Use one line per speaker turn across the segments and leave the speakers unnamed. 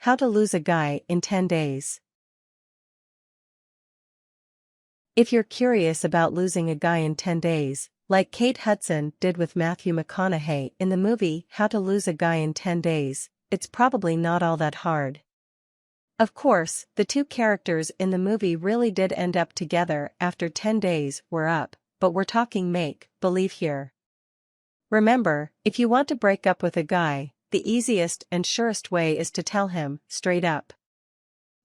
How to lose a guy in 10 days. If you're curious about losing a guy in 10 days, like Kate Hudson did with Matthew McConaughey in the movie How to Lose a Guy in 10 Days, it's probably not all that hard. Of course, the two characters in the movie really did end up together after 10 days were up, but we're talking make-believe here. Remember, if you want to break up with a guy, the easiest and surest way is to tell him straight up.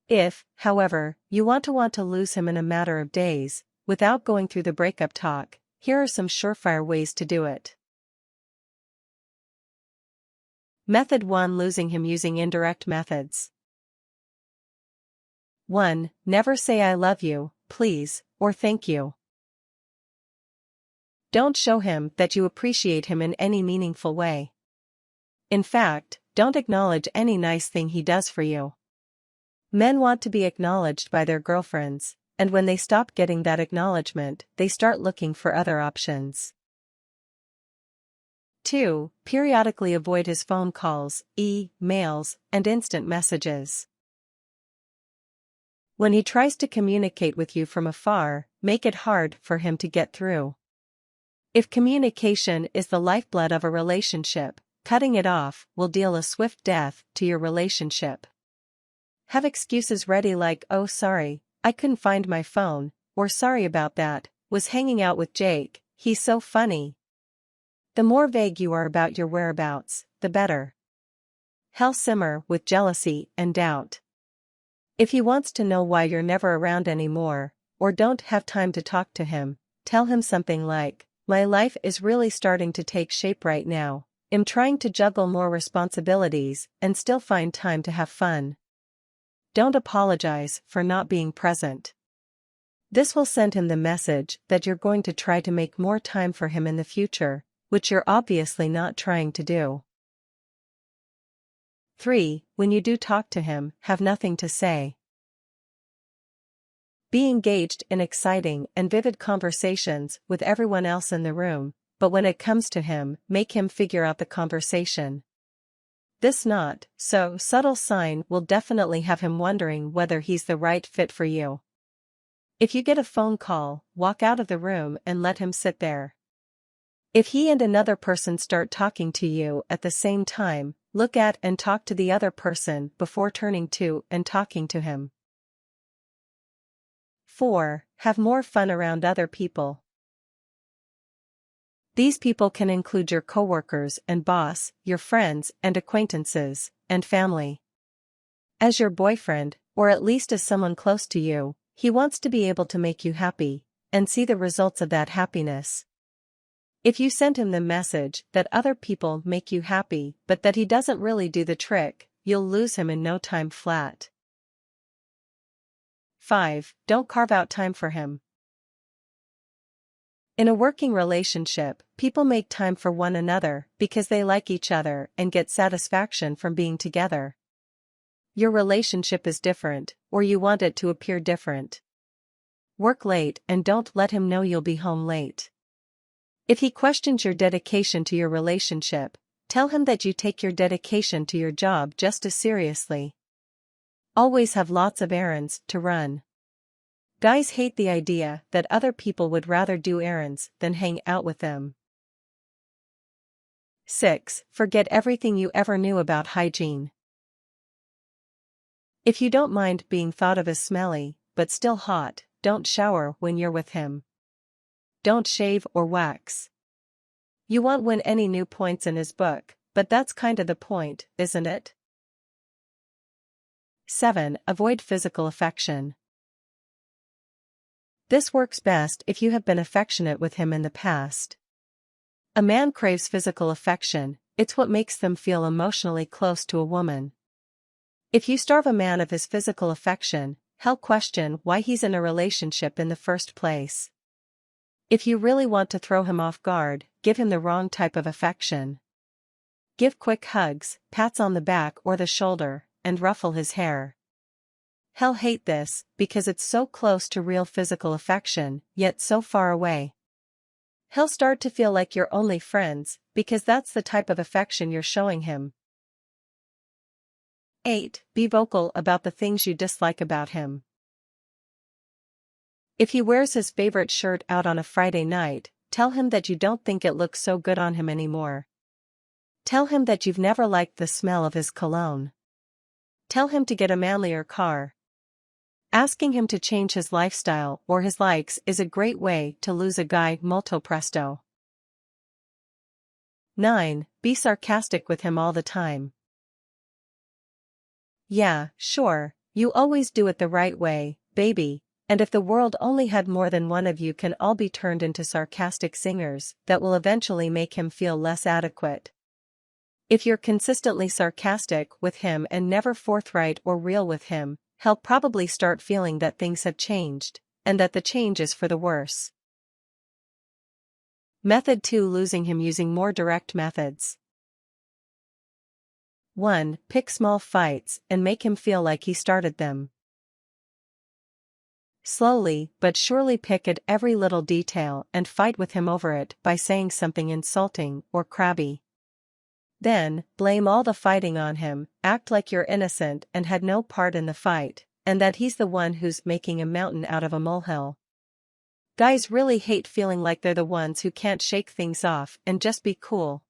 If, however, you want to lose him in a matter of days, without going through the breakup talk, here are some surefire ways to do it. Method 1: Losing him using indirect methods. 1. Never say I love you, please, or thank you. Don't show him that you appreciate him in any meaningful way. In fact, don't acknowledge any nice thing he does for you. Men want to be acknowledged by their girlfriends, and when they stop getting that acknowledgement, they start looking for other options. 2. Periodically avoid his phone calls, e-mails, and instant messages. When he tries to communicate with you from afar, make it hard for him to get through. If communication is the lifeblood of a relationship, cutting it off will deal a swift death to your relationship. Have excuses ready like, "Oh sorry, I couldn't find my phone," or "Sorry about that, was hanging out with Jake, he's so funny." The more vague you are about your whereabouts, the better. He'll simmer with jealousy and doubt. If he wants to know why you're never around anymore, or don't have time to talk to him, tell him something like, "My life is really starting to take shape right now. I'm trying to juggle more responsibilities and still find time to have fun." Don't apologize for not being present. This will send him the message that you're going to try to make more time for him in the future, which you're obviously not trying to do. 3. When you do talk to him, have nothing to say. Be engaged in exciting and vivid conversations with everyone else in the room, but when it comes to him, make him figure out the conversation. This not so subtle sign will definitely have him wondering whether he's the right fit for you. If you get a phone call, walk out of the room and let him sit there. If he and another person start talking to you at the same time, look at and talk to the other person before turning to and talking to him. 4. Have more fun around other people. These people can include your coworkers and boss, your friends and acquaintances, and family. As your boyfriend, or at least as someone close to you, he wants to be able to make you happy, and see the results of that happiness. If you send him the message that other people make you happy but that he doesn't really do the trick, you'll lose him in no time flat. 5. Don't carve out time for him. In a working relationship, people make time for one another because they like each other and get satisfaction from being together. Your relationship is different, or you want it to appear different. Work late and don't let him know you'll be home late. If he questions your dedication to your relationship, tell him that you take your dedication to your job just as seriously. Always have lots of errands to run. Guys hate the idea that other people would rather do errands than hang out with them. 6. Forget everything you ever knew about hygiene. If you don't mind being thought of as smelly, but still hot, don't shower when you're with him. Don't shave or wax. You won't win any new points in his book, but that's kinda the point, isn't it? 7. Avoid physical affection. This works best if you have been affectionate with him in the past. A man craves physical affection, it's what makes them feel emotionally close to a woman. If you starve a man of his physical affection, he'll question why he's in a relationship in the first place. If you really want to throw him off guard, give him the wrong type of affection. Give quick hugs, pats on the back or the shoulder, and ruffle his hair. He'll hate this, because it's so close to real physical affection, yet so far away. He'll start to feel like you're only friends, because that's the type of affection you're showing him. 8. Be vocal about the things you dislike about him. If he wears his favorite shirt out on a Friday night, tell him that you don't think it looks so good on him anymore. Tell him that you've never liked the smell of his cologne. Tell him to get a manlier car. Asking him to change his lifestyle or his likes is a great way to lose a guy molto presto. 9. Be sarcastic with him all the time. Yeah, sure, you always do it the right way, baby, and if the world only had more than one of you can all be turned into sarcastic singers that will eventually make him feel less adequate. If you're consistently sarcastic with him and never forthright or real with him, he'll probably start feeling that things have changed, and that the change is for the worse. Method 2. Losing him using more direct methods. 1. Pick small fights and make him feel like he started them. Slowly but surely pick at every little detail and fight with him over it by saying something insulting or crabby. Then, blame all the fighting on him, act like you're innocent and had no part in the fight, and that he's the one who's making a mountain out of a molehill. Guys really hate feeling like they're the ones who can't shake things off and just be cool.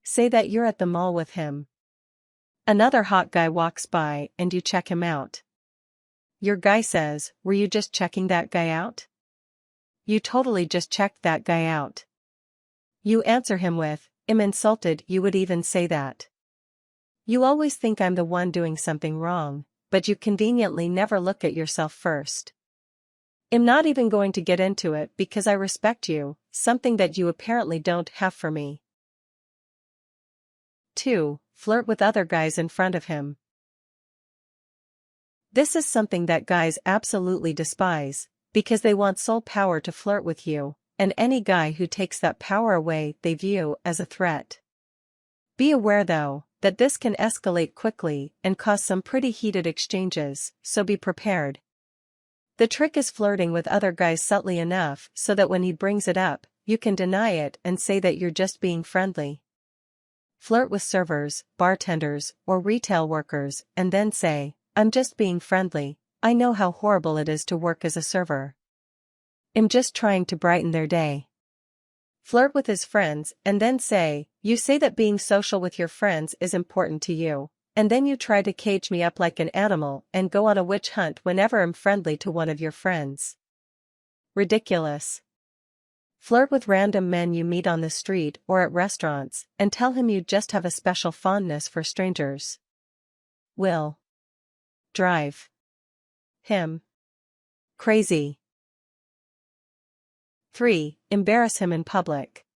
Say that you're at the mall with him. Another hot guy walks by and you check him out. Your guy says, "Were you just checking that guy out?" You totally just checked that guy out. You answer him with, "I'm insulted you would even say that. You always think I'm the one doing something wrong, but you conveniently never look at yourself first. I'm not even going to get into it because I respect you, something that you apparently don't have for me." 2. Flirt with other guys in front of him. This is something that guys absolutely despise, because they want sole power to flirt with you, and any guy who takes that power away they view as a threat. Be aware though, that this can escalate quickly and cause some pretty heated exchanges, so be prepared. The trick is flirting with other guys subtly enough so that when he brings it up, you can deny it and say that you're just being friendly. Flirt with servers, bartenders, or retail workers and then say, "I'm just being friendly, I know how horrible it is to work as a server. I'm just trying to brighten their day." Flirt with his friends and then say, "You say that being social with your friends is important to you, and then you try to cage me up like an animal and go on a witch hunt whenever I'm friendly to one of your friends." Ridiculous. Flirt with random men you meet on the street or at restaurants and tell him you just have a special fondness for strangers. Will drive him crazy. 3. Embarrass him in public.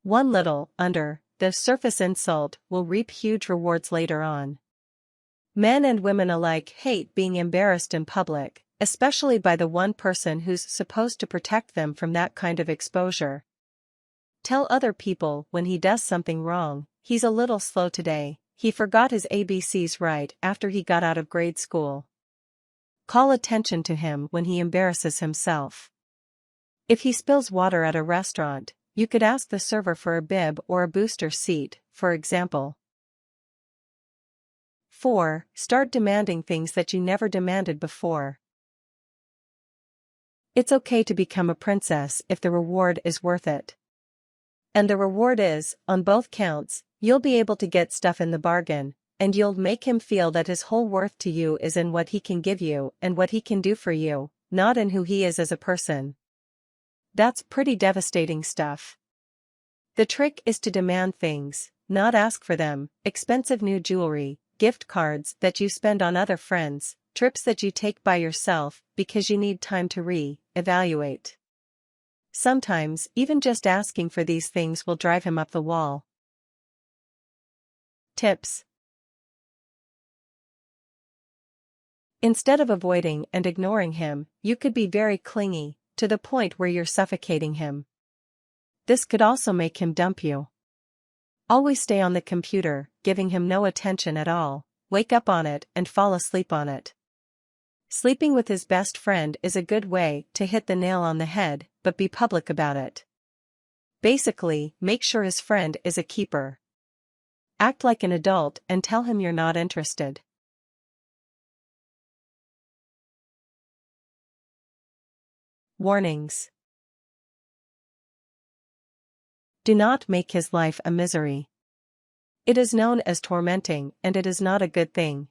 One little, under the surface insult will reap huge rewards later on. Men and women alike hate being embarrassed in public, especially by the one person who's supposed to protect them from that kind of exposure. Tell other people when he does something wrong, "He's a little slow today, he forgot his ABCs right after he got out of grade school." Call attention to him when he embarrasses himself. If he spills water at a restaurant, you could ask the server for a bib or a booster seat, for example. 4. Start demanding things that you never demanded before. It's okay to become a princess if the reward is worth it. And the reward is, on both counts, you'll be able to get stuff in the bargain, and you'll make him feel that his whole worth to you is in what he can give you and what he can do for you, not in who he is as a person. That's pretty devastating stuff. The trick is to demand things, not ask for them: expensive new jewelry, gift cards that you spend on other friends, trips that you take by yourself because you need time to re-evaluate. Sometimes, even just asking for these things will drive him up the wall. Tips. Instead of avoiding and ignoring him, you could be very clingy, to the point where you're suffocating him. This could also make him dump you. Always stay on the computer, giving him no attention at all, wake up on it and fall asleep on it. Sleeping with his best friend is a good way to hit the nail on the head, but be public about it. Basically, make sure his friend is a keeper. Act like an adult and tell him you're not interested. Warnings. Do not make his life a misery. It is known as tormenting, and it is not a good thing.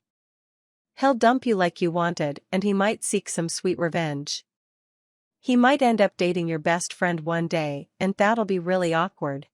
He'll dump you like you wanted, and he might seek some sweet revenge. He might end up dating your best friend one day, and that'll be really awkward.